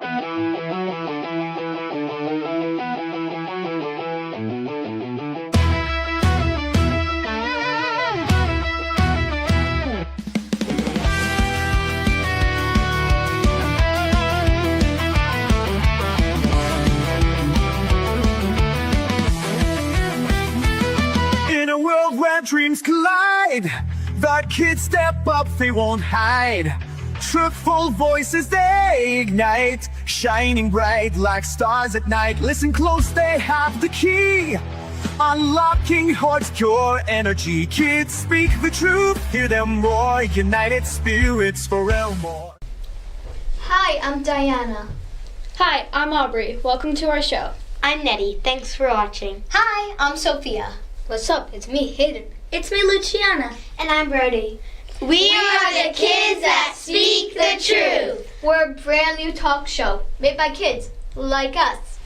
In a world where dreams collide, the kids step up, they won't hide. Truthful voices they ignite, shining bright like stars at night. Listen close, they have the key, unlocking heart's pure energy. Kids speak the truth, hear them roar, united spirits forevermore. Hi, I'm Diana. Hi, I'm Aubrey. Welcome to our show. I'm Nettie. Thanks for watching. Hi, I'm Sophia. What's up? It's me, Hayden. It's me, Luciana. And I'm Brody. We are the kids that speak the truth. We're a brand new talk show made by kids like us.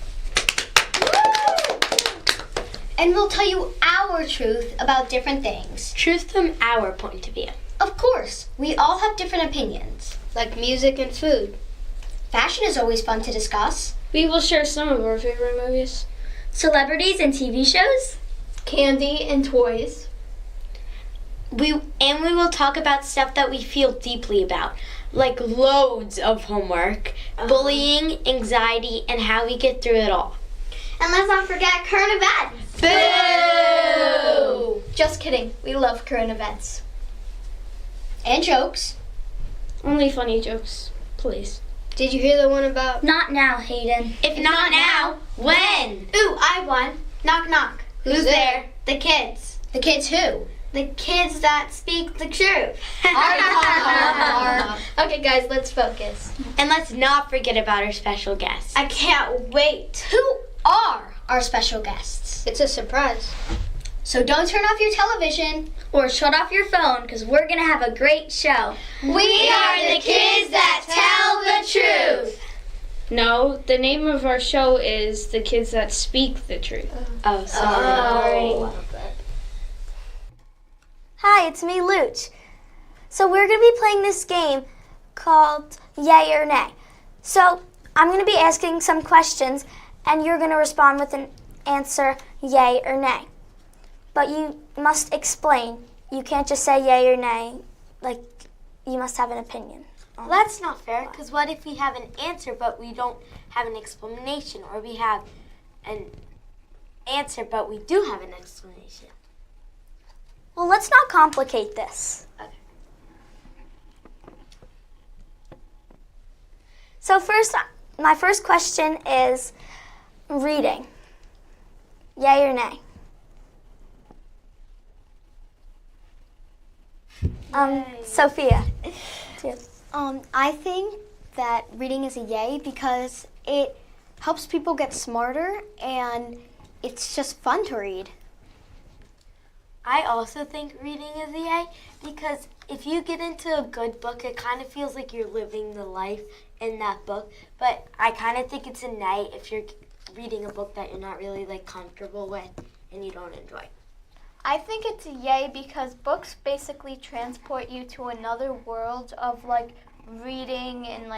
And we'll tell you our truth about different things. Truth from our point of view. Of course, we all have different opinions. Like music and food. Fashion is always fun to discuss. We will share some of our favorite movies. Celebrities and TV shows. Candy and toys. We will talk about stuff that we feel deeply about, like loads of homework, bullying, anxiety, and how we get through it all. And let's not forget current events. Boo! Just kidding. We love current events. And jokes. Only funny jokes, please. Did you hear the one about... Not now, Hayden. If not now, when? Ooh, I won. Knock, knock. Who's there? The kids. The kids who? The kids that speak the truth. Okay, guys, let's focus. And let's not forget about our special guest. I can't wait. Who are our special guests? It's a surprise. So don't turn off your television or shut off your phone because we're going to have a great show. We are the kids that tell the truth. No, the name of our show is The Kids That Speak the Truth. Oh, sorry. Hi, it's me, Luch. So we're going to be playing this game called Yay or Nay. So I'm going to be asking some questions, and you're going to respond with an answer, yay or nay. But you must explain. You can't just say yay or nay. Like, you must have an opinion. Well, that's not fair, because what if we have an answer but we don't have an explanation, or we have an answer but we do have an explanation? Well, let's not complicate this. Okay. So first, my first question is reading. Yay or nay? Sophia. I think that reading is a yay because it helps people get smarter and it's just fun to read. I also think reading is a yay because if you get into a good book, it kind of feels like you're living the life in that book. But I kind of think it's a nay if you're reading a book that you're not really comfortable with and you don't enjoy. I think it's a yay because books basically transport you to another world of reading and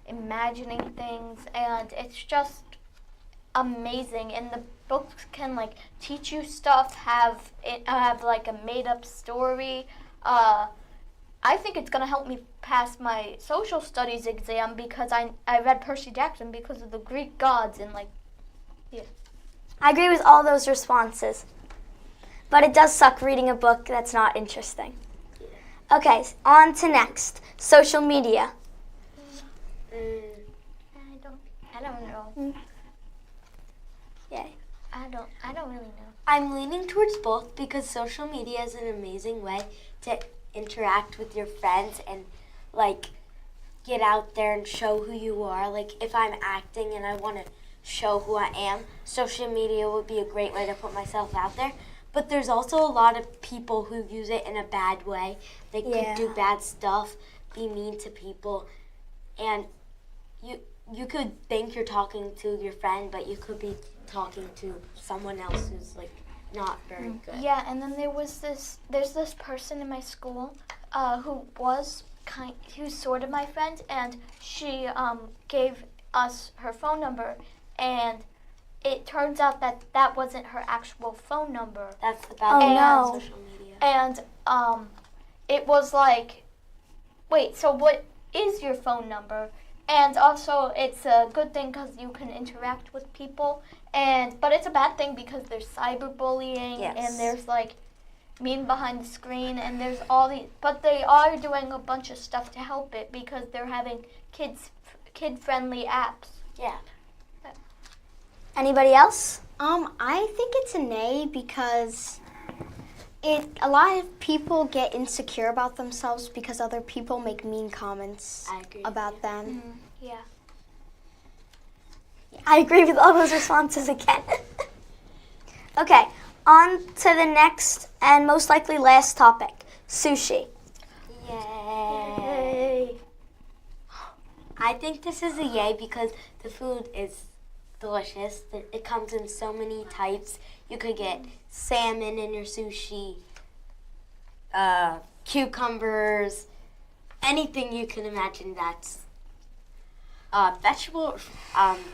imagining things, and it's just amazing. And the books can teach you stuff, have a made up story. I think it's gonna help me pass my social studies exam because I read Percy Jackson because of the Greek gods and yeah. I agree with all those responses. But it does suck reading a book that's not interesting. Okay, on to next. Social media. I don't know. Yay. I don't really know. I'm leaning towards both because social media is an amazing way to interact with your friends and get out there and show who you are. If I'm acting and I want to show who I am, social media would be a great way to put myself out there. But there's also a lot of people who use it in a bad way. They could do bad stuff, be mean to people, and you could think you're talking to your friend, but you could be talking to someone else who's not very good. Yeah, and then there's this person in my school who's sort of my friend, and she gave us her phone number, and it turns out that that wasn't her actual phone number. That's the bad Oh, thing about no. social media. And it was like, wait, so what is your phone number? And also, it's a good thing because you can interact with people. But it's a bad thing because there's cyberbullying Yes. and there's like mean behind the screen and there's all these. But they are doing a bunch of stuff to help it because they're having kid-friendly apps. Yeah. Anybody else? I think it's an A because a lot of people get insecure about themselves because other people make mean comments I agree. about them. Yeah. I agree with all those responses again. Okay, on to the next and most likely last topic, sushi. Yay. I think this is a yay because the food is delicious. It comes in so many types. You could get salmon in your sushi, cucumbers, anything you can imagine that's vegetable,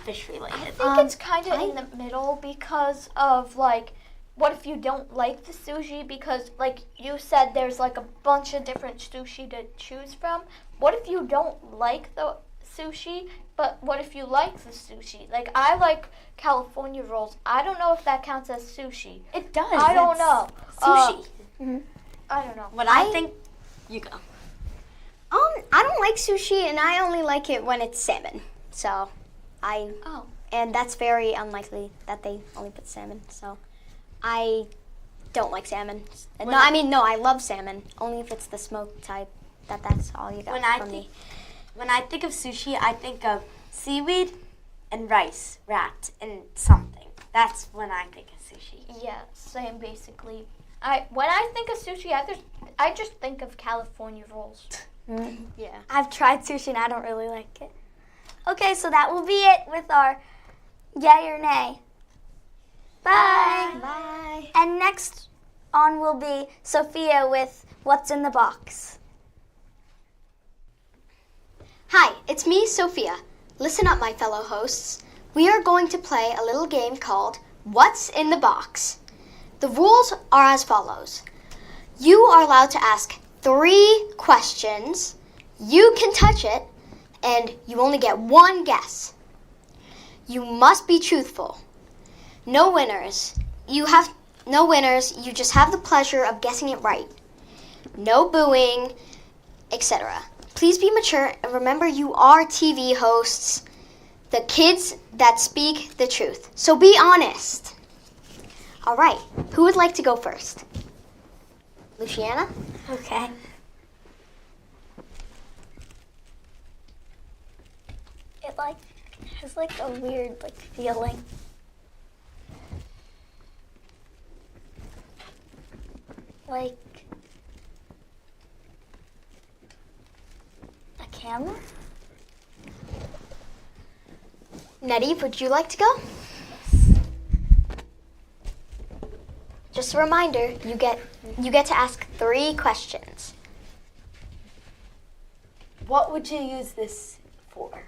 fish related. I think it's kind of in the middle because of like, what if you don't like the sushi? Because like you said, there's like a bunch of different sushi to choose from. What if you don't like the sushi, but what if you like the sushi? Like I like California rolls. I don't know if that counts as sushi. It does. I don't know. Sushi. I don't know. When I think, you go. I don't like sushi, and I only like it when it's salmon. So, and that's very unlikely that they only put salmon. So, I don't like salmon. No, I love salmon. Only if it's the smoked type. That's all you got from me. When I think of sushi, I think of seaweed and rice wrapped in something. That's when I think of sushi. Yeah, same basically. When I think of sushi, I just think of California rolls. Yeah. I've tried sushi and I don't really like it. Okay, so that will be it with our yay or nay. Bye. Bye. And next on will be Sophia with What's in the Box. Hi, it's me, Sophia. Listen up, my fellow hosts. We are going to play a little game called What's in the Box. The rules are as follows. You are allowed to ask 3 questions. You can touch it, and you only get 1 guess. You must be truthful. No winners. You just have the pleasure of guessing it right. No booing, etc. Please be mature and remember you are TV hosts, the kids that speak the truth. So be honest. All right, who would like to go first? Luciana? Okay. It has a weird feeling. Like a camera? Nettie, would you like to go? Just a reminder, you get to ask 3 questions. What would you use this for?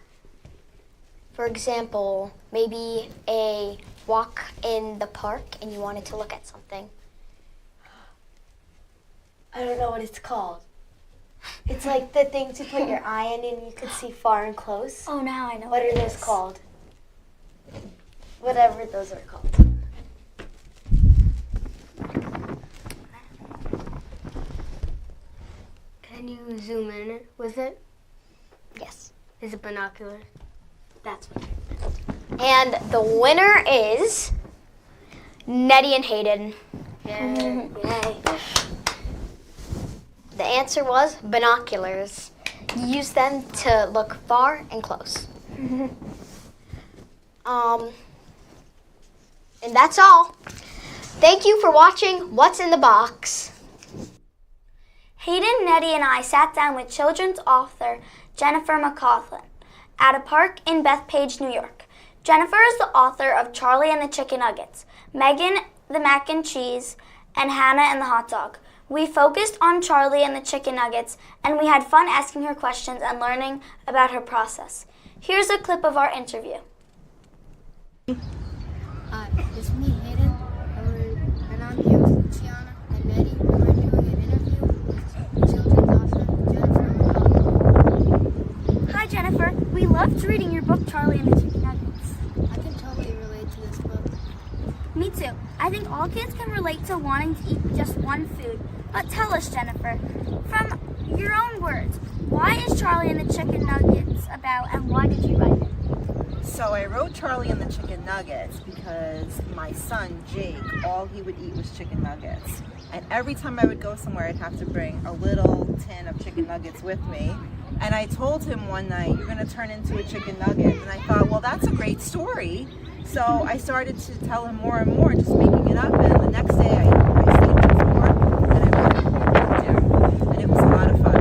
For example, maybe a walk in the park and you wanted to look at something. I don't know what it's called. It's like the thing to put your eye in and you can see far and close. Oh, now I know. What are those called? Whatever those are called. Can you zoom in with it? Yes. Is it binocular? That's what And the winner is Nettie and Hayden. Yay. The answer was binoculars. You use them to look far and close. And that's all. Thank you for watching What's in the Box. Hayden, Nettie, and I sat down with children's author Jennifer McCaughlin at a park in Bethpage, New York. Jennifer is the author of Charlie and the Chicken Nuggets, Megan the Mac and Cheese, and Hannah and the Hot Dog. We focused on Charlie and the Chicken Nuggets, and we had fun asking her questions and learning about her process. Here's a clip of our interview. It's me, Hayden, and I'm here with Tiana and Maddie, and we're doing an interview with children's author Jennifer Monroe. Hi, Jennifer. We loved reading your book, Charlie and the Chicken Nuggets. I can totally relate to this book. Me too. I think all kids can relate to wanting to eat just one food. But tell us, Jennifer, from your own words, why is Charlie and the Chicken Nuggets about, and why did you write it? So I wrote Charlie and the Chicken Nuggets because my son, Jake, all he would eat was chicken nuggets. And every time I would go somewhere, I'd have to bring a little tin of chicken nuggets with me. And I told him one night, you're gonna turn into a chicken nugget. And I thought, well, that's a great story. So I started to tell him more and more, just making it up. And the next day I stayed up for work and I wrote it down. And it was a lot of fun.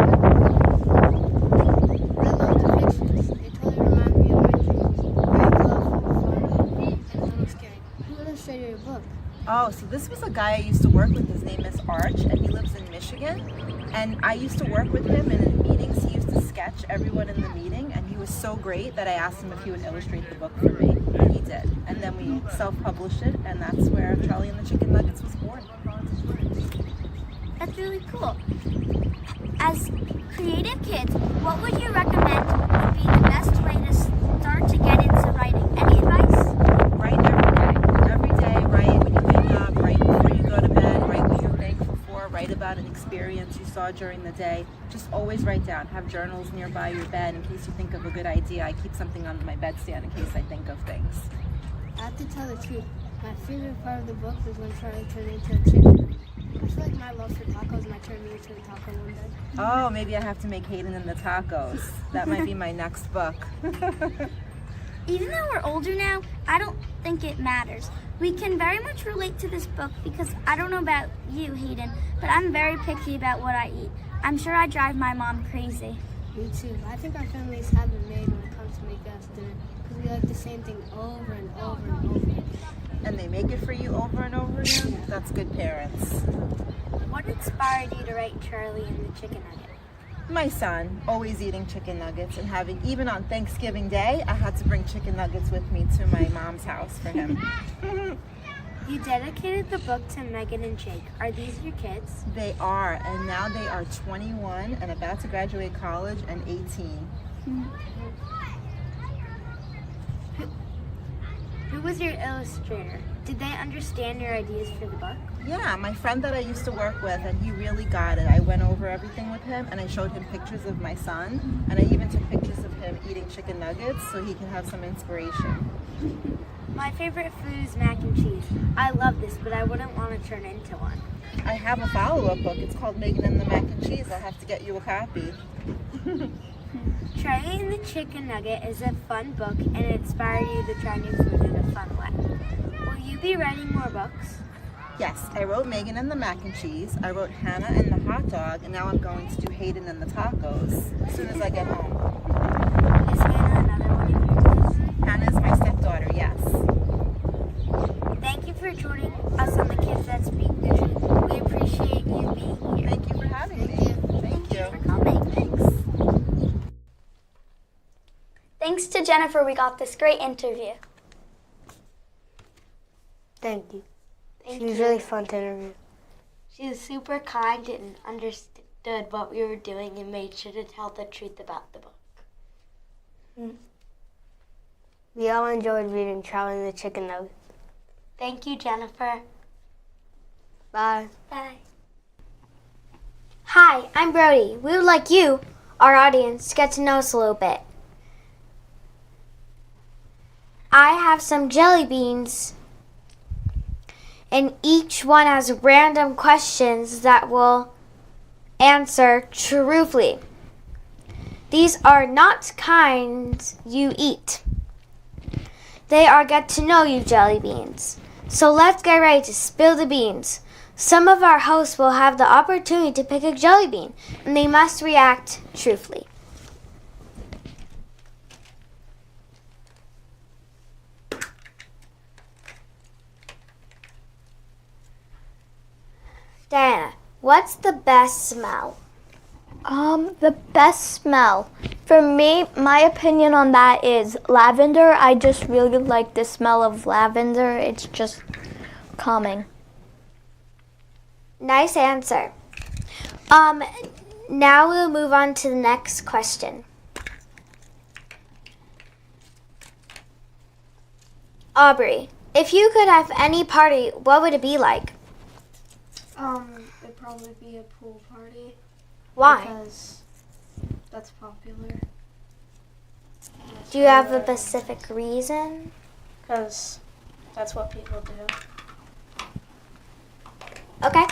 I love the pictures. They totally remind me of my dreams. Very colorful, fun, and a little scary. Who illustrated your book? Oh, so this was a guy I used to work with. His name is Arch, and he lives in Michigan. And I used to work with him, and in meetings, he used to sketch everyone in the meeting, and he was so great that I asked him if he would illustrate the book for me, and he did. And then we self-published it, and that's where Charlie and the Chicken Nuggets was born. That's really cool. As creative kids, what would you recommend would be the best way to start to get into writing? Any advice? Write every day. Every day, write when you wake up, write before you go to bed, write what you're thankful for, write about an experience you saw during the day. Just always write down. Have journals nearby your bed in case you think of a good idea. I keep something on my bedstand in case I think of things. I have to tell the truth. My favorite part of the book was when Charlie turned into a chicken. I feel like my love for tacos might turn me into a taco one day. Oh, maybe I have to make Hayden and the Tacos. That might be my next book. Even though we're older now, I don't think it matters. We can very much relate to this book because I don't know about you, Hayden, but I'm very picky about what I eat. I'm sure I drive my mom crazy. Me too. I think our families have it made when it comes to making us dinner because we like the same thing over and over and over again. And they make it for you over and over again? That's good parents. What inspired you to write Charlie and the Chicken Nugget? My son, always eating chicken nuggets and having, even on Thanksgiving Day, I had to bring chicken nuggets with me to my mom's house for him. You dedicated the book to Megan and Jake. Are these your kids? They are, and now they are 21 and about to graduate college and 18. Who was your illustrator? Did they understand your ideas for the book? Yeah, my friend that I used to work with, and he really got it. I went over everything with him, and I showed him pictures of my son, and I even took pictures of him eating chicken nuggets so he can have some inspiration. My favorite food is mac and cheese. I love this, but I wouldn't want to turn into one. I have a follow-up book. It's called Megan and the Mac and Cheese. I'll have to get you a copy. Charlie and the Chicken Nugget is a fun book, and it inspired you to try new food in a fun way. Will you be writing more books? Yes, I wrote Megan and the Mac and Cheese. I wrote Hannah and the Hot Dog, and now I'm going to do Hayden and the Tacos as soon as I get home. Is Hannah another one of your kids? Hannah is my stepdaughter, yes. Thank you for joining us on the Kids That Speak the Truth. We appreciate you being here. Thank you for having me. Thank you. For coming. Thanks. Thanks to Jennifer, we got this great interview. Thank you. Thank She was you. really fun to interview. She was super kind and understood what we were doing and made sure to tell the truth about the book. We all enjoyed reading Charlie and the Chicken Nugget. Thank you, Jennifer. Bye. Bye. Hi, I'm Brody. We would like you, our audience, to get to know us a little bit. I have some jelly beans, and each one has random questions that will answer truthfully. These are not kinds you eat. They are get to know you jelly beans. So let's get ready to spill the beans. Some of our hosts will have the opportunity to pick a jelly bean, and they must react truthfully. Diana, what's the best smell? The best smell For me, my opinion on that is lavender. I just really like the smell of lavender. It's just calming. Nice answer. Now we'll move on to the next question. Aubrey, if you could have any party, what would it be like? It'd probably be a pool party. Why? Because that's popular. Do you have a specific reason? Because that's what people do. Okay.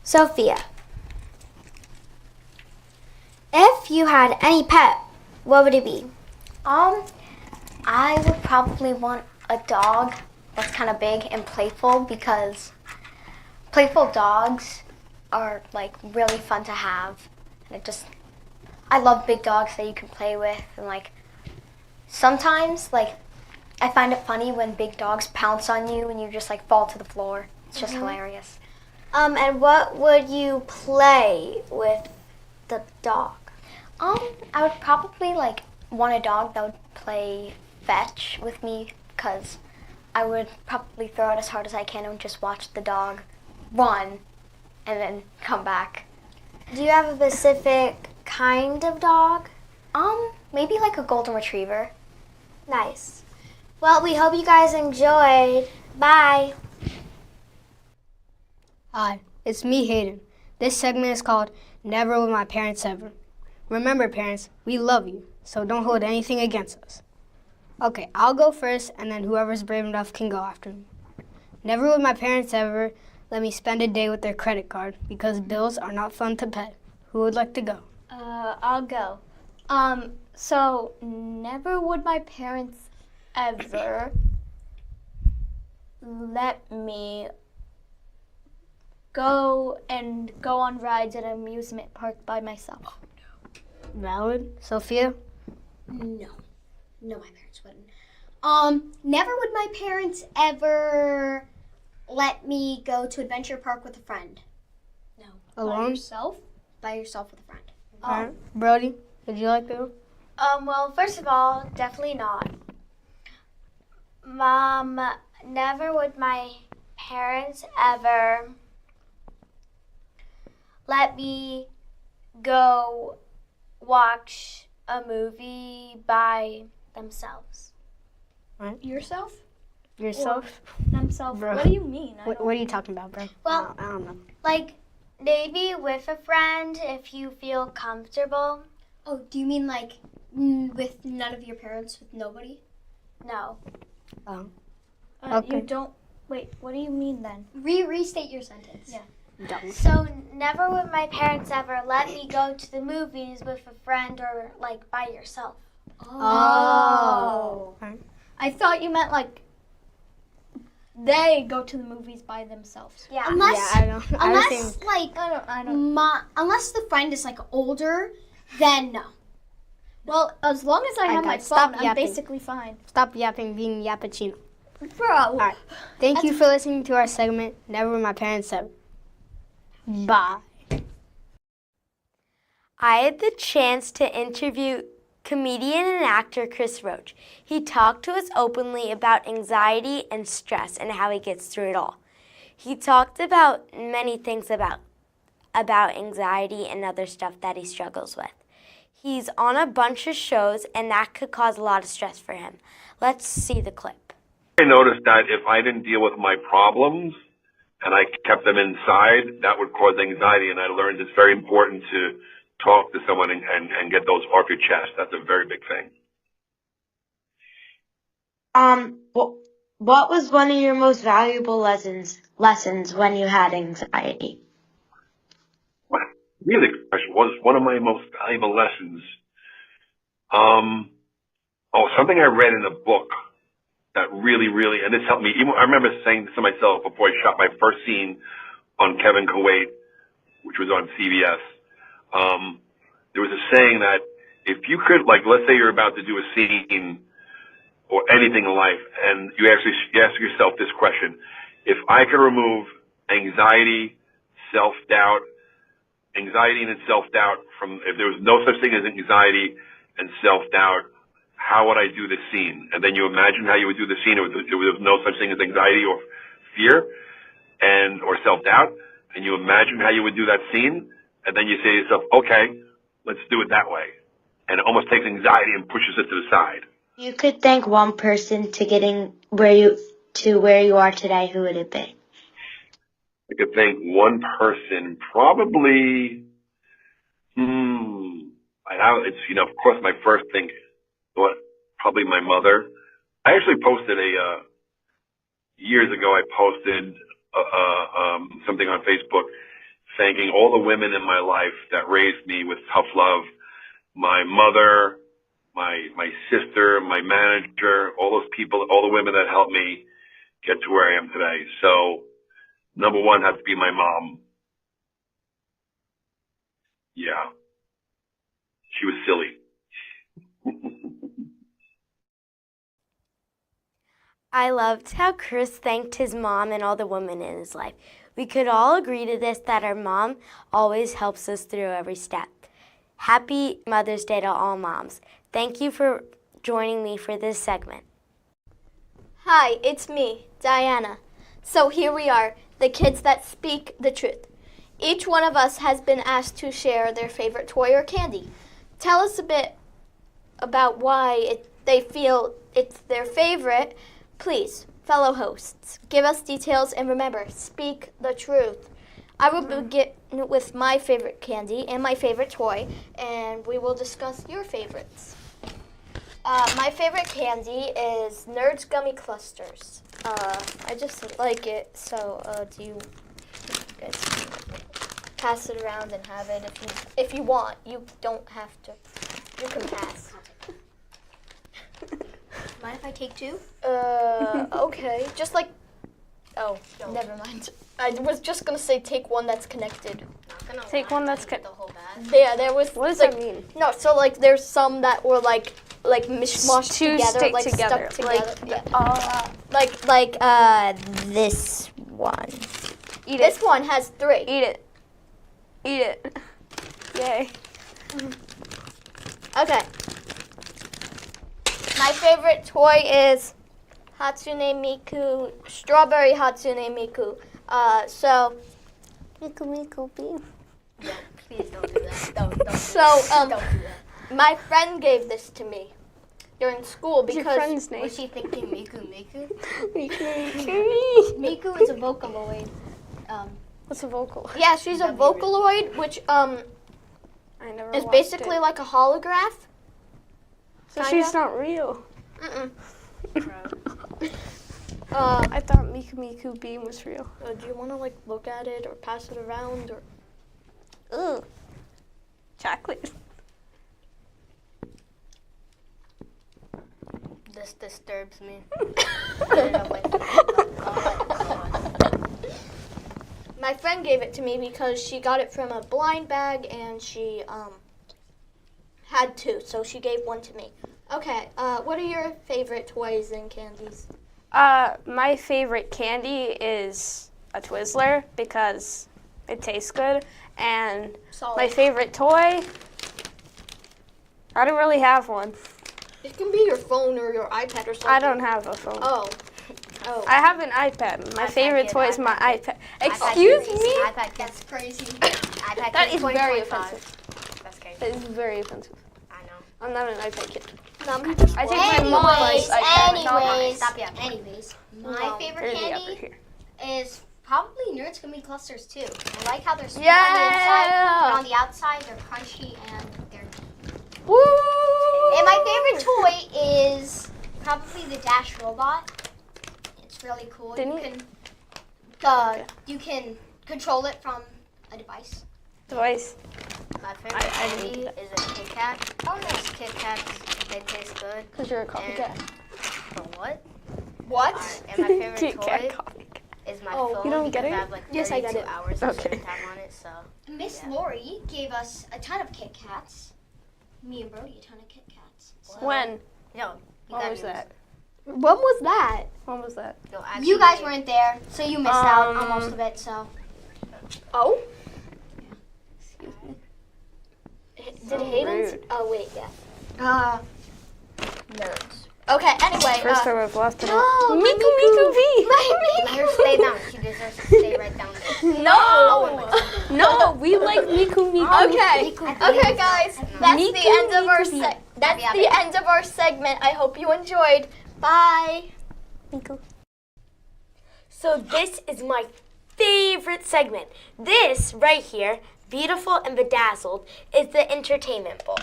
Sophia, if you had any pet, what would it be? I would probably want a dog that's kind of big and playful because playful dogs are like really fun to have. And I love big dogs that you can play with, and like sometimes like I find it funny when big dogs pounce on you and you just like fall to the floor. It's just hilarious. And what would you play with the dog? I would probably like want a dog that would play fetch with me because I would probably throw it as hard as I can and just watch the dog run and then come back. Do you have a specific kind of dog? Maybe like a golden retriever. Nice. Well, we hope you guys enjoyed. Bye. Hi, it's me, Hayden. This segment is called Never Will My Parents Ever. Remember, parents, we love you, so don't hold anything against us. Okay, I'll go first, and then whoever's brave enough can go after me. Never would my parents ever let me spend a day with their credit card because bills are not fun to pay. Who would like to go? I'll go. So never would my parents ever let me go on rides at an amusement park by myself. Valid. Sophia? No, my parents wouldn't. Never would my parents ever let me go to Adventure Park with a friend. No. Alone? By yourself with a friend. Alright. Brody, would you like to go? Well, first of all, definitely not. Mom, never would my parents ever let me go watch a movie by themselves. Yourself? Yourself? Themselves? Bro. What do you mean? What are you talking about, bro? Well, I don't know. like maybe with a friend if you feel comfortable. Oh, do you mean like with none of your parents, with nobody? No. Oh. Okay. You don't. Wait, what do you mean then? Restate your sentence. Yeah. Don't. So never would my parents ever let me go to the movies with a friend or like by yourself. Oh. I thought you meant like they go to the movies by themselves. Yeah. Unless, Yeah, I don't. I was saying, like, I don't. unless the friend is like older, then no. Well, as long as I have my got- stop phone, I'm yapping. basically fine. stop yapping, being yappuccino. Bro. Alright. Thank you for listening to our segment, Never Will My Parents Ever. Bye. I had the chance to interview comedian and actor Chris Roach. He talked to us openly about anxiety and stress and how he gets through it all. He talked about many things about anxiety and other stuff that he struggles with. He's on a bunch of shows and that could cause a lot of stress for him. Let's see the clip. I noticed that if I didn't deal with my problems and I kept them inside, that would cause anxiety. And I learned it's very important to talk to someone and get those off your chest. That's a very big thing. What was one of your most valuable lessons when you had anxiety? What really good question was one of my most valuable lessons. Something I read in a book that really, and this helped me. Even I remember saying this to myself before I shot my first scene on Kevin Kuwait, which was on CBS. There was a saying that if you could, like, let's say you're about to do a scene or anything in life, and you ask yourself this question: if I could remove anxiety, self-doubt, anxiety and self-doubt from, if there was no such thing as anxiety and self-doubt, how would I do this scene? And then you imagine how you would do the scene. There was no such thing as anxiety or fear or self-doubt. And you imagine how you would do that scene. And then you say to yourself, okay, let's do it that way. And it almost takes anxiety and pushes it to the side. You could thank one person to getting where you are today. Who would it be? I could thank one person, probably, of course, my first thing, probably my mother. I actually posted years ago, I posted something on Facebook thanking all the women in my life that raised me with tough love. My mother, my sister, my manager, all those people, all the women that helped me get to where I am today. So, number one has to be my mom. Yeah. She was silly. I loved how Chris thanked his mom and all the women in his life. We could all agree to this, that our mom always helps us through every step. Happy Mother's Day to all moms. Thank you for joining me for this segment. Hi, it's me, Diana. So here we are, the kids that speak the truth. Each one of us has been asked to share their favorite toy or candy. Tell us a bit about why they feel it's their favorite. Please, fellow hosts, give us details and remember, speak the truth. I will begin with my favorite candy and my favorite toy, and we will discuss your favorites. My favorite candy is Nerds Gummy Clusters. I just like it, so do you guys pass it around and have it if you want. You don't have to. You can pass. Mind if I take two? Okay. Just like, never mind. I was just gonna say take one that's connected. Take one that's the whole bag. Yeah, there was. What does like, that mean? No, so like there's some that were like mishmashed To together, stick like together, stuck together. like, Yeah. This one. Eat This it. one has 3. Eat it. Eat it. Yay. Okay. My favorite toy is Hatsune Miku, Strawberry Hatsune Miku. Miku bean. Please don't do that. Don't So, don't do that. my friend gave this to me during school What's your because friend's name? Was she thinking Miku? Miku. Miku is a Vocaloid. What's a vocal? yeah, she's a Vocaloid, which I never is watched basically it. like a holograph. So she's not real. Mm-mm. I thought Miku Bean was real. Do you want to like look at it or pass it around or? Ugh. Chocolate. This disturbs me. I don't know when My friend gave it to me because she got it from a blind bag and she had 2, so she gave one to me. Okay, what are your favorite toys and candies? My favorite candy is a Twizzler because it tastes good. And Solid. my favorite toy, I don't really have one. It can be your phone or your iPad or something. I don't have a phone. Oh. I have an iPad. My favorite kid, toy is my iPad iPad. kid. Excuse me? iPad That's crazy. iPad That kid is very 2025. offensive. That's crazy. That is very offensive. I know. I'm not an iPad kid. I I take my mom's iPad. Anyways, stop yapping. Anyways, my No, favorite Early upper candy here. is probably Nerds Gummy Clusters too. I like how they're sweet Yeah. on the inside, but on the outside they're crunchy and they're. Woo! And my favorite toy is probably the Dash Robot. It's really cool. You can control it from a device. Device. My favorite I didn't candy do that. is a Kit Kat. Oh, nice Kit Kats. They taste good. Because you're a copycat. What? What? And my favorite Kit Kat toy copycat. is my Oh, phone. you don't because get it? I have like 32 Yes, I get it. hours of Okay. screen time on it, so. Miss Lori gave us a ton of Kit Kats. Me and Brody a ton of Kit Kats. So When? No, you What got was news. that? When was that? When was that? You guys weren't there, so you missed out on most of it. So Oh. did Hayden's? Rude. Oh wait, yeah. Nerds. Okay. Anyway. First time I've lost it. No, Miku V. Let her stay down. She deserves to stay right down there. No. No, we like Miku. Okay. Okay, guys. That's the end of our that's Yeah, the end of our segment. I hope you enjoyed. Bye. So this is my favorite segment. This right here, Beautiful and Bedazzled, is the entertainment bowl.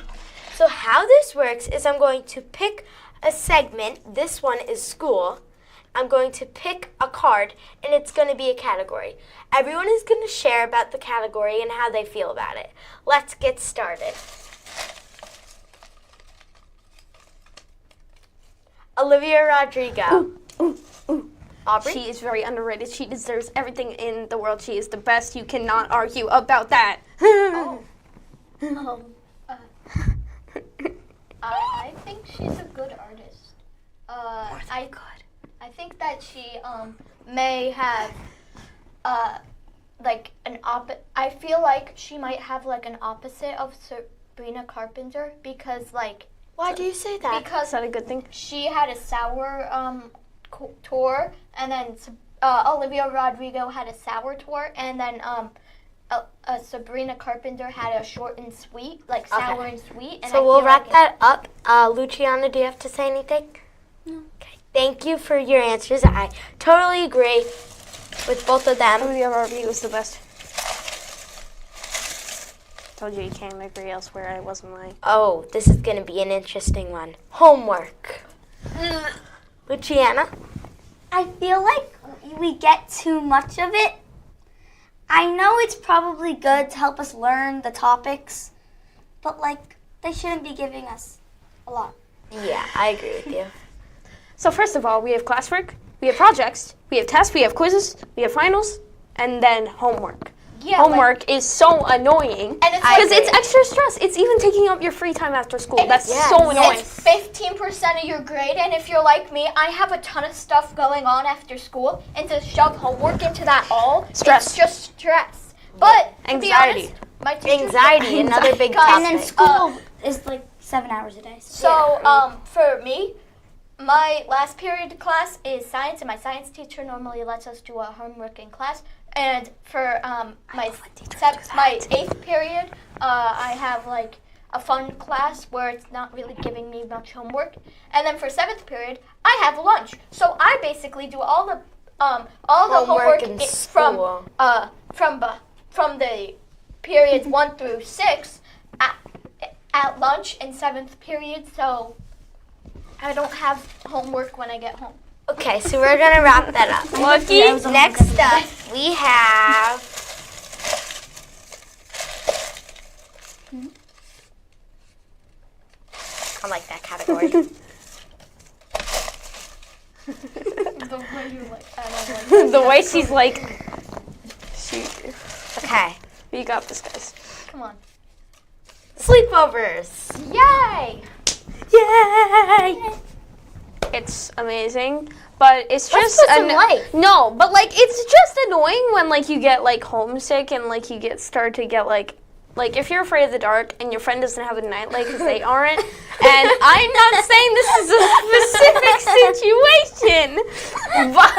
So how this works is I'm going to pick a segment. This one is school. I'm going to pick a card, and it's going to be a category. Everyone is going to share about the category and how they feel about it. Let's get started. Olivia Rodrigo. Aubrey? She is very underrated. She deserves everything in the world. She is the best. You cannot argue about that. I think she's a good artist. I think that she may have like an I feel like she might have like an opposite of Sabrina Carpenter because like. Why do you say that? Because Is that a good thing? she had a sour tour, and then Olivia Rodrigo had a sour tour, and then Sabrina Carpenter had a short and sweet, like sour and sweet. And So we'll wrap that up. Luciana, do you have to say anything? No. Okay. Thank you for your answers. I totally agree with both of them. Olivia Rodrigo was the best. Told you can't agree elsewhere. I wasn't lying. Oh, this is going to be an interesting one. Homework. Luciana? I feel like we get too much of it. I know it's probably good to help us learn the topics, but like they shouldn't be giving us a lot. Yeah, I agree with you. So first of all, we have classwork, we have projects, we have tests, we have quizzes, we have finals, and then homework. Yeah, Homework is so annoying And it's because it's extra stress. It's even taking up your free time after school. That's so annoying. It's 15% of your grade, and if you're like me, I have a ton of stuff going on after school, and to shove homework into that all, Stress. it's just stress. But to be Anxiety. honest, my teachers Anxiety, another big And then topic. school is like 7 hours a day. So, for me, my last period class is science, and my science teacher normally lets us do our homework in class. And for my 8th period, I have like a fun class where it's not really giving me much homework. And then for 7th period, I have lunch. So I basically do all the homework in from school. from the periods 1 through 6 at lunch in 7th period. So I don't have homework when I get home. Okay, so we're going to wrap that up. Lucky. Next up, we have... I like that category. The way you like, I don't like The way she's like, Okay. we got this, guys. Come on. Sleepovers. Yay! Yay! It's amazing, but it's just put some life. No, but like it's just annoying when like you get like homesick and like you start to get like if you're afraid of the dark and your friend doesn't have a nightlight because they aren't. And I'm not saying this is a specific situation, but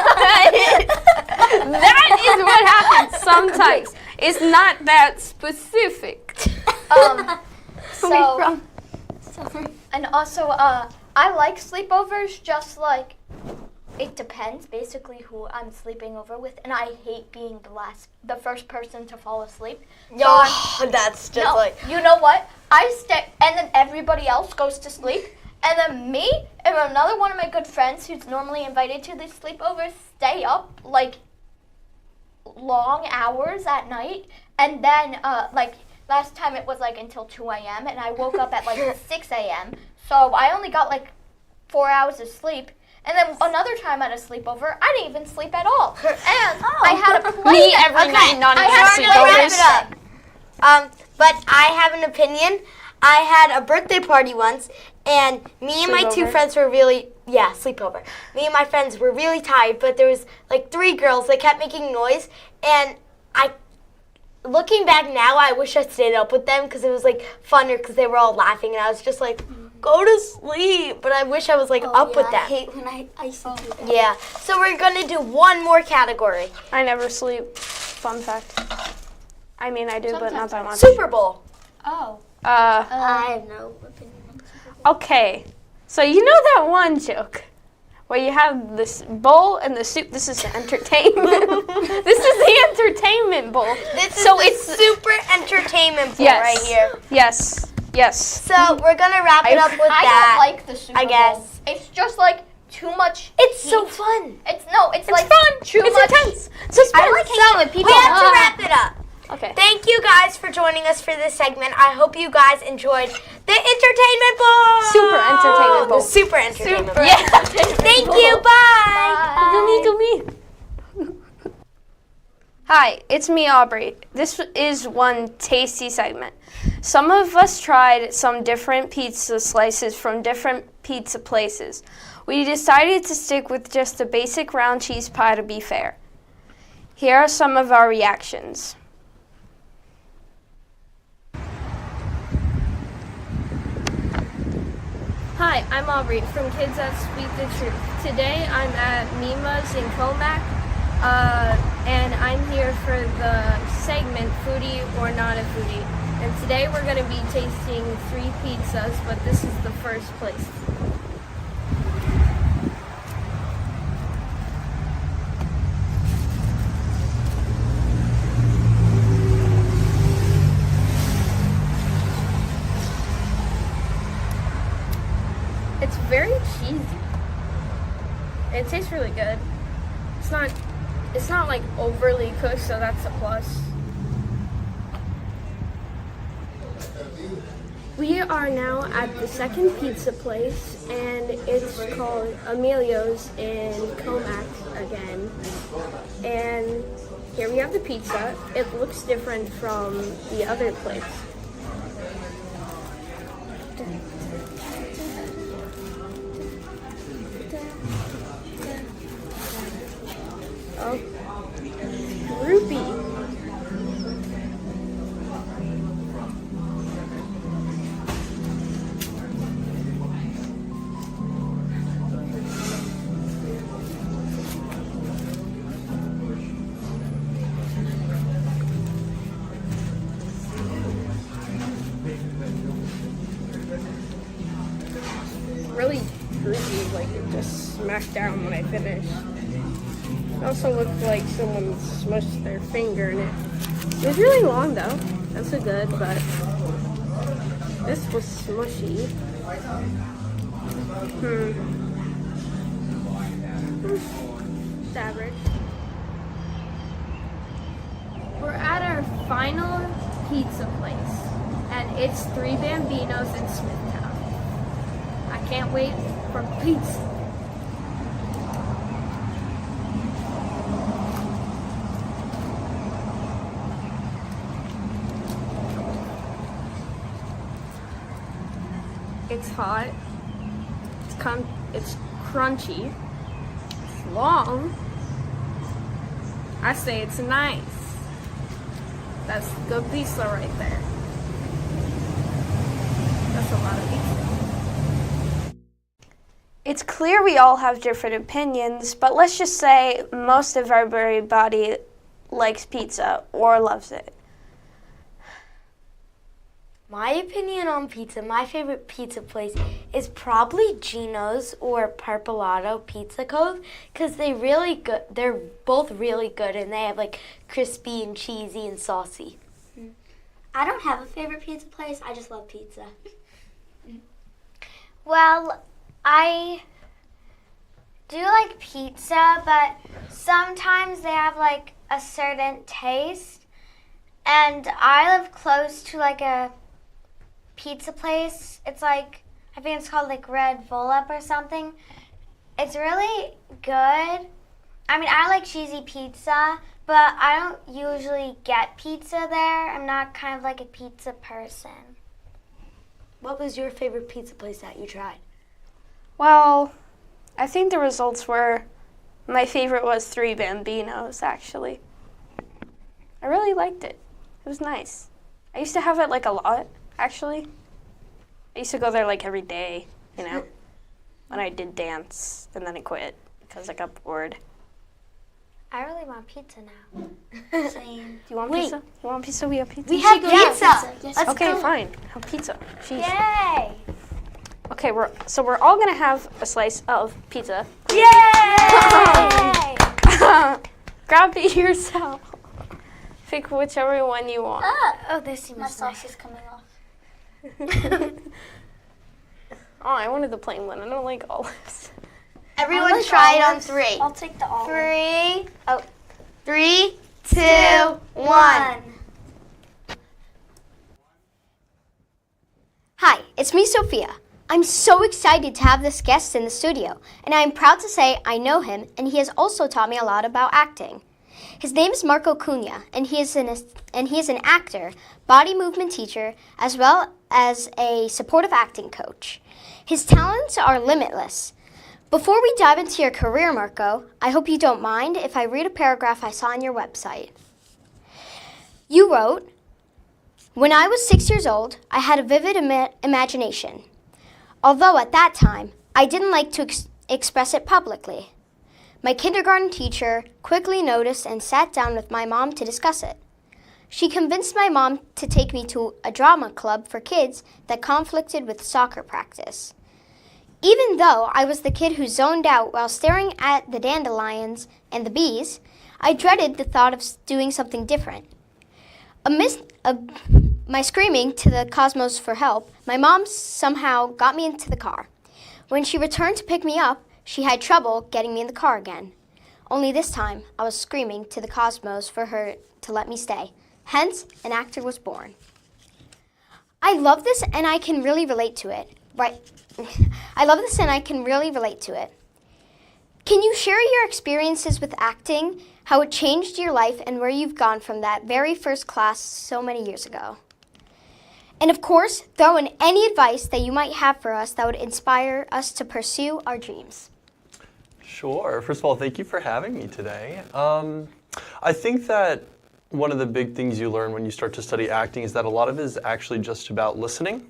that is what happens sometimes. It's not that specific. So, and also, I like sleepovers, just like, it depends basically who I'm sleeping over with, and I hate being the first person to fall asleep. That's just No, like... you know what? I stay, and then everybody else goes to sleep, and then me and another one of my good friends who's normally invited to these sleepovers stay up, like, long hours at night, and then, like, last time it was, like, until 2 a.m., and I woke up at, like, 6 a.m., so I only got, like, 4 hours of sleep. And then another time at a sleepover, I didn't even sleep at all. And I had a play. Me every night, not I even had sleepovers. Wrap it up. But I have an opinion. I had a birthday party once, and me and my two Sleepover? friends were really Yeah, sleepover. Me and my friends were really tired, but there was like 3 girls that kept making noise, and looking back now, I wish I stayed up with them because it was like funner because they were all laughing, and I was just like, go to sleep. But I wish I was like up with them. I hate when I used to do that. Yeah. So we're gonna do one more category. I never sleep. Fun fact. I mean, I do, but not that much. Super Bowl. Oh. I have no opinion on this. Okay. So you know that one joke where you have this bowl and the soup. This is the entertainment. This is the entertainment bowl. This is the super entertainment bowl Yes. right here. Yes. Yes. So we're gonna wrap it up with I that. don't like the Super I Bowl. guess. It's just like too much. It's so heat. fun. It's like fun. too It's much. intense. Suspense. I like hanging out with people. We have to wrap it up. Okay. Thank you guys for joining us for this segment. I hope you guys enjoyed the entertainment bowl. Super entertainment bowl. The super entertainment bowl. Yeah. Thank you. Bye. Hi, it's me, Aubrey. This is one tasty segment. Some of us tried some different pizza slices from different pizza places. We decided to stick with just a basic round cheese pie to be fair. Here are some of our reactions. Hi, I'm Aubrey from Kids That Speak the Truth. Today I'm at Mima's in Comac, and I'm here for the segment Foodie or Not a Foodie. And today we're going to be tasting 3 pizzas, but this is the first place. It's very cheesy. It tastes really good. It's not like overly cooked, so that's a plus. We are now at the second pizza place, and it's called Emilio's in Comac again. And here we have the pizza. It looks different from the other place. Oh, Ruby. Really droopy, like it just smacked down when I finished. It also looked like someone smushed their finger in it. It was really long though. That's a good, but this was smushy. It's average. We're at our final pizza place, and it's 3 Bambinos in Smithtown. I can't wait for pizza. It's hot. It's crunchy. It's long. I say it's nice. That's good pizza right there. That's a lot of pizza. It's clear we all have different opinions, but let's just say most of everybody likes pizza or loves it. My opinion on pizza, my favorite pizza place is probably Gino's or Parpolato Pizza Cove, because they're both really good, and they have like crispy and cheesy and saucy. I don't have a favorite pizza place. I just love pizza. Well, I do like pizza, but sometimes they have like a certain taste. And I live close to like a pizza place. It's like, I think it's called like Red Volep or something. It's really good. I mean, I like cheesy pizza, but I don't usually get pizza there. I'm not kind of like a pizza person. What was your favorite pizza place that you tried? Well, I think the results were, my favorite was Three Bambinos, actually. I really liked it. It was nice. I used to have it like a lot, actually. I used to go there like every day, you know, when I did dance, and then I quit because I got bored. I really want pizza now. Same. Do you want pizza? You want pizza? We have pizza. We have pizza. Let's Okay, go. fine. Have pizza. Jeez. Yay! Okay, we're all gonna have a slice of pizza. Yay! Grab it yourself. Pick whichever one you want. Oh, this seems My nice. sauce is coming off. Oh, I wanted the plain one. I don't like olives. Everyone like try it on olives. 3. I'll take the olive. 3, 2, 1. Hi, it's me, Sophia. I'm so excited to have this guest in the studio, and I am proud to say I know him, and he has also taught me a lot about acting. His name is Marco Cunha, and he is an actor, body movement teacher, as well as a supportive acting coach. His talents are limitless. Before we dive into your career, Marco, I hope you don't mind if I read a paragraph I saw on your website. You wrote, "When I was 6 years old, I had a vivid imagination. Although at that time, I didn't like to express it publicly. My kindergarten teacher quickly noticed and sat down with my mom to discuss it. She convinced my mom to take me to a drama club for kids that conflicted with soccer practice. Even though I was the kid who zoned out while staring at the dandelions and the bees, I dreaded the thought of doing something different. Amidst my screaming to the cosmos for help, my mom somehow got me into the car. When she returned to pick me up, she had trouble getting me in the car again. Only this time, I was screaming to the cosmos for her to let me stay. Hence, an actor was born." I love this and I can really relate to it. I love this and I can really relate to it. Can you share your experiences with acting, how it changed your life, and where you've gone from that very first class so many years ago? And of course, throw in any advice that you might have for us that would inspire us to pursue our dreams. Sure. First of all, thank you for having me today. I think that one of the big things you learn when you start to study acting is that a lot of it is actually just about listening.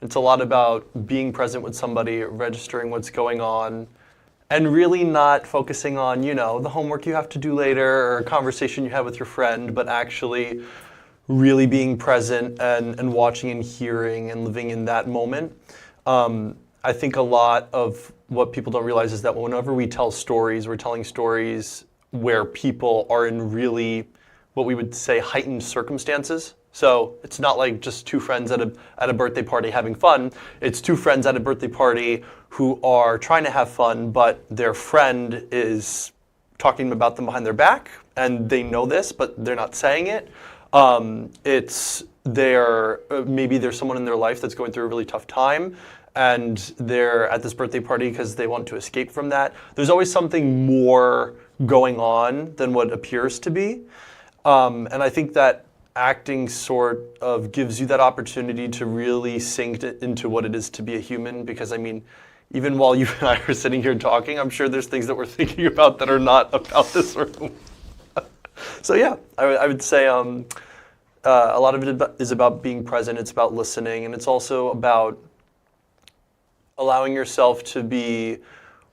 It's a lot about being present with somebody, registering what's going on, and really not focusing on, the homework you have to do later or a conversation you have with your friend, but actually really being present and watching and hearing and living in that moment. I think a lot of what people don't realize is that whenever we tell stories, we're telling stories where people are in really what we would say heightened circumstances. So it's not like just two friends at a birthday party having fun. It's two friends at a birthday party who are trying to have fun, but their friend is talking about them behind their back, and they know this, but they're not saying it. Maybe there's someone in their life that's going through a really tough time, and they're at this birthday party because they want to escape from that. There's always something more going on than what appears to be. And I think that acting sort of gives you that opportunity to really sink into what it is to be a human, because even while you and I are sitting here talking, I'm sure there's things that we're thinking about that are not about this room. So yeah, I would say a lot of it is about being present, it's about listening, and it's also about allowing yourself to be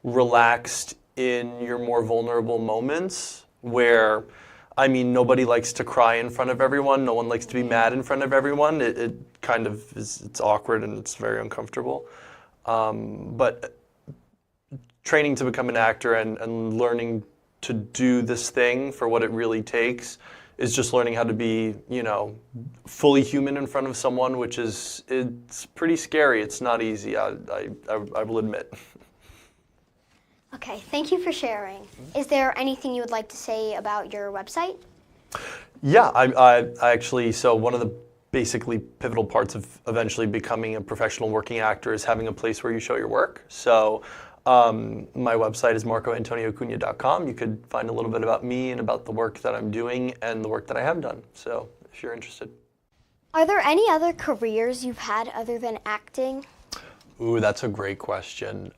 relaxed in your more vulnerable moments where, nobody likes to cry in front of everyone. No one likes to be mad in front of everyone. It kind of is, it's awkward and it's very uncomfortable. But training to become an actor and learning to do this thing for what it really takes is just learning how to be, fully human in front of someone, it's pretty scary. It's not easy, I will admit. Okay, thank you for sharing. Is there anything you would like to say about your website? Yeah, I actually, so one of the basically pivotal parts of eventually becoming a professional working actor is having a place where you show your work. So my website is marcoantoniocunha.com. You could find a little bit about me and about the work that I'm doing and the work that I have done. So if you're interested. Are there any other careers you've had other than acting? Ooh, that's a great question.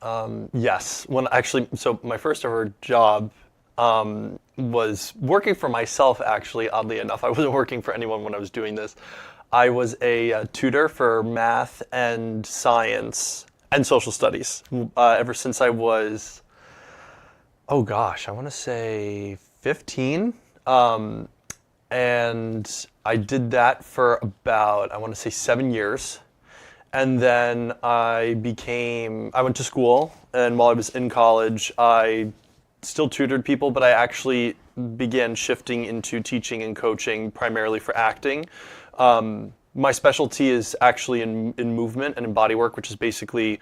Yes, so my first ever job was working for myself, actually, oddly enough. I wasn't working for anyone when I was doing this. I was a tutor for math and science and social studies ever since I was, oh gosh, I want to say 15. And I did that for about, I want to say 7 years. And then I went to school, and while I was in college, I still tutored people, but I actually began shifting into teaching and coaching primarily for acting. My specialty is actually in movement and in body work, which is basically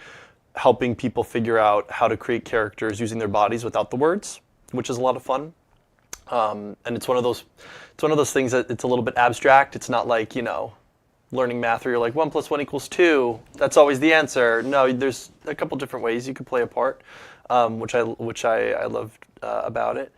helping people figure out how to create characters using their bodies without the words, which is a lot of fun. And it's one of those things that it's a little bit abstract. It's not like, learning math where you're like 1 + 1 = 2. That's always the answer. No, there's a couple different ways you could play a part, which I loved about it.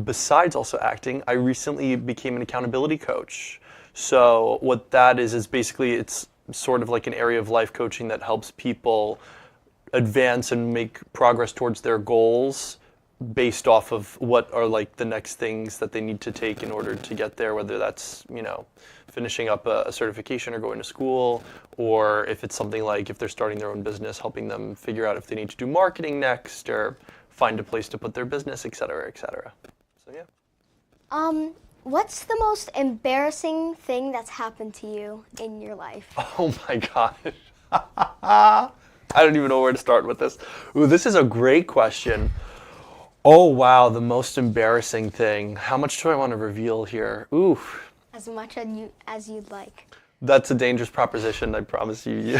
Besides also acting, I recently became an accountability coach. So what that is basically it's sort of like an area of life coaching that helps people advance and make progress towards their goals based off of what are like the next things that they need to take in order to get there, whether that's, finishing up a certification or going to school, or if it's something like if they're starting their own business, helping them figure out if they need to do marketing next or find a place to put their business, et cetera, et cetera. So, yeah. What's the most embarrassing thing that's happened to you in your life? Oh my gosh. I don't even know where to start with this. Ooh, this is a great question. Oh wow, the most embarrassing thing. How much do I want to reveal here? Ooh. As much as you'd like. That's a dangerous proposition, I promise you.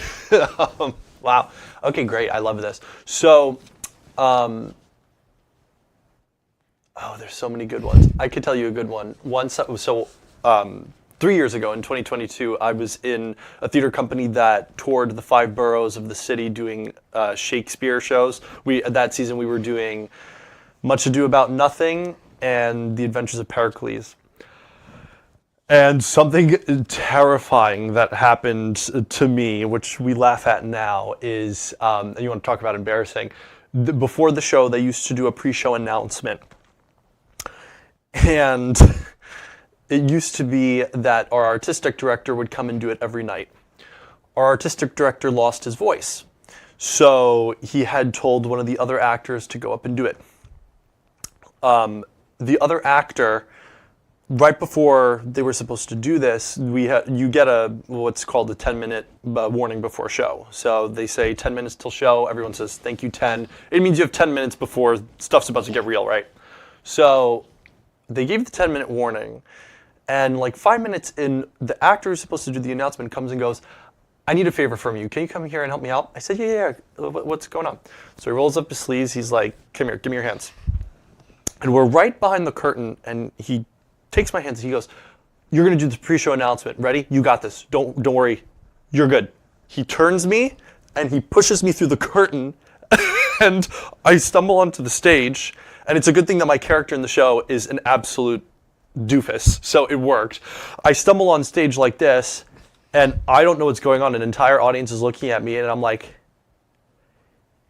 Wow. Okay, great. I love this. So, there's so many good ones. I could tell you a good one. 3 years ago in 2022, I was in a theater company that toured the 5 boroughs of the city doing Shakespeare shows. That season we were doing Much Ado About Nothing and The Adventures of Pericles. And something terrifying that happened to me, which we laugh at now, is, and you want to talk about embarrassing, before the show they used to do a pre-show announcement. And it used to be that our artistic director would come and do it every night. Our artistic director lost his voice, so he had told one of the other actors to go up and do it. The other actor, right before they were supposed to do this, you get what's called a 10-minute warning before show. So they say 10 minutes till show. Everyone says thank you 10. It means you have 10 minutes before stuff's about to get real, right? So they gave the 10-minute warning, and like 5 minutes in, the actor who's supposed to do the announcement comes and goes, "I need a favor from you. Can you come here and help me out?" I said, yeah. What's going on? So he rolls up his sleeves. He's like, "Come here, give me your hands." And we're right behind the curtain, and he takes my hands and he goes, "You're going to do the pre-show announcement. Ready? You got this. Don't worry. You're good." He turns me and he pushes me through the curtain and I stumble onto the stage, and it's a good thing that my character in the show is an absolute doofus, so it worked. I stumble on stage like this and I don't know what's going on. An entire audience is looking at me and I'm like,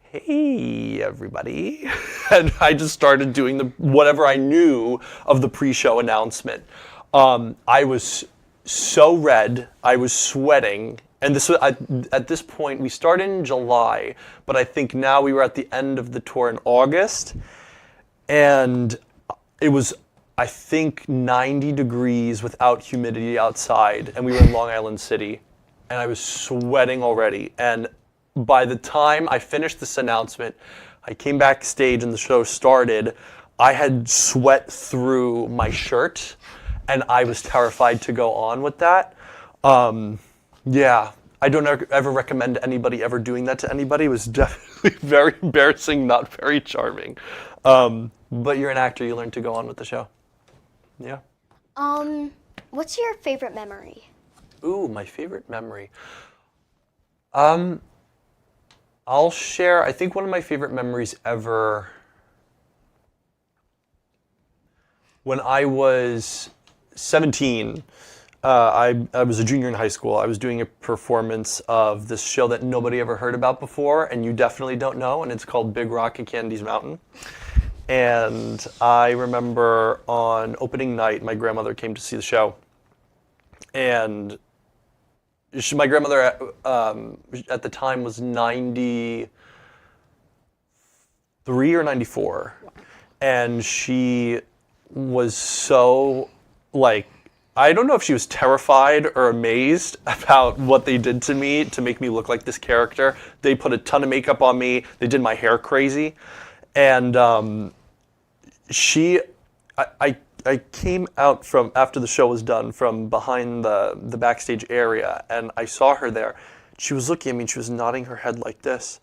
"Hey, everybody." And I just started doing whatever I knew of the pre-show announcement. I was so red, I was sweating. And at this point, we started in July, but I think now we were at the end of the tour in August. And it was, I think, 90 degrees without humidity outside. And we were in Long Island City. And I was sweating already. And by the time I finished this announcement, I came backstage and the show started. I had sweat through my shirt, and I was terrified to go on with that. Yeah, I don't ever recommend anybody ever doing that to anybody. It was definitely very embarrassing, not very charming. But you're an actor, you learn to go on with the show. Yeah. What's your favorite memory? Ooh, my favorite memory. I'll share, I think one of my favorite memories ever, when I was 17, I was a junior in high school. I was doing a performance of this show that nobody ever heard about before, and you definitely don't know, and it's called Big Rock and Candy's Mountain. And I remember on opening night, my grandmother came to see the show, and my grandmother at the time was 93 or 94, and she was so, like, I don't know if she was terrified or amazed about what they did to me to make me look like this character. They put a ton of makeup on me. They did my hair crazy. And I came out from, after the show was done, from behind the backstage area, and I saw her there. She was looking at me, and she was nodding her head like this.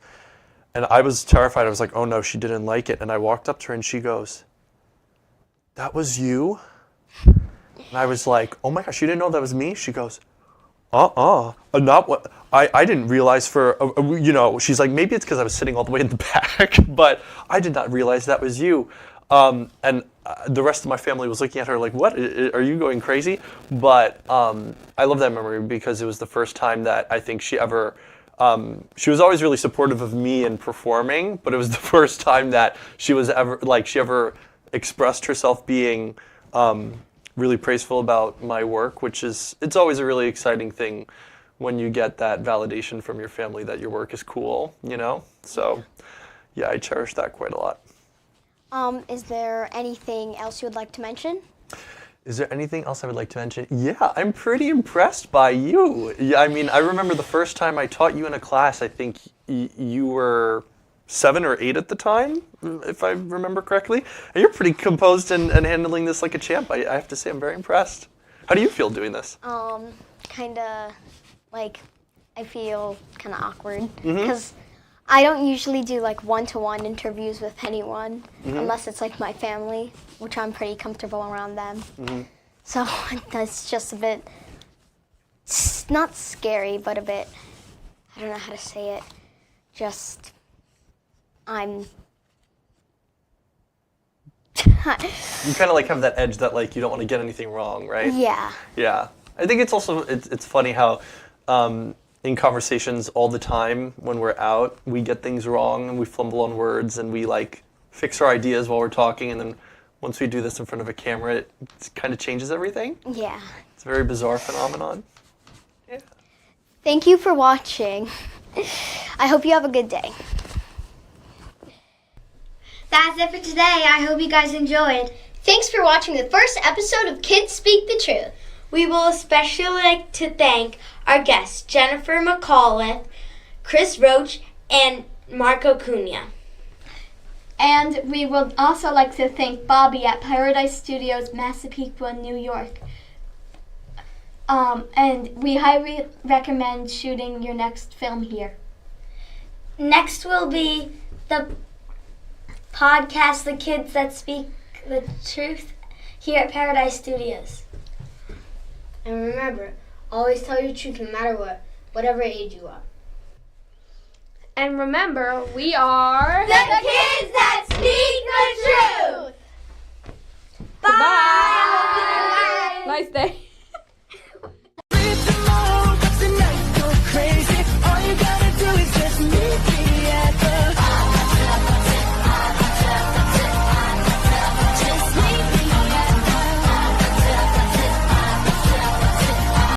And I was terrified. I was like, oh no, she didn't like it. And I walked up to her, and she goes, "That was you?" And I was like, oh my gosh, you didn't know that was me? She goes, not what, I didn't realize she's like, maybe it's because I was sitting all the way in the back, but I did not realize that was you. And the rest of my family was looking at her like, what, are you going crazy? But I love that memory because it was the first time that I think she ever, she was always really supportive of me in performing, but it was the first time that she ever expressed herself being, really praiseful about my work, it's always a really exciting thing when you get that validation from your family that your work is cool, So, yeah, I cherish that quite a lot. Is there anything else you would like to mention? Is there anything else I would like to mention? Yeah, I'm pretty impressed by you. Yeah, I mean, I remember the first time I taught you in a class, I think you were 7 or 8 at the time, if I remember correctly. And you're pretty composed and handling this like a champ. I have to say, I'm very impressed. How do you feel doing this? Kinda, like, I feel kinda awkward because I don't usually do like one-to-one interviews with anyone unless it's like my family, which I'm pretty comfortable around them. So that's just a bit, not scary, but a bit, I don't know how to say it, just, you kind of like have that edge that like you don't want to get anything wrong, right? Yeah. Yeah. I think it's also, it's funny how in conversations all the time when we're out, we get things wrong and we fumble on words and we like fix our ideas while we're talking, and then once we do this in front of a camera, it kind of changes everything. Yeah. It's a very bizarre phenomenon. Yeah. Thank you for watching. I hope you have a good day. That's it for today. I hope you guys enjoyed. Thanks for watching the first episode of Kids Speak the Truth. We will especially like to thank our guests, Jennifer McAuliffe, Chris Roach, and Marco Cunha. And we would also like to thank Bobby at Paradise Studios, Massapequa, New York. And we highly recommend shooting your next film here. Next will be the podcast, The Kids That Speak the Truth, here at Paradise Studios. And remember, always tell your truth no matter what, whatever age you are. And remember, we are... The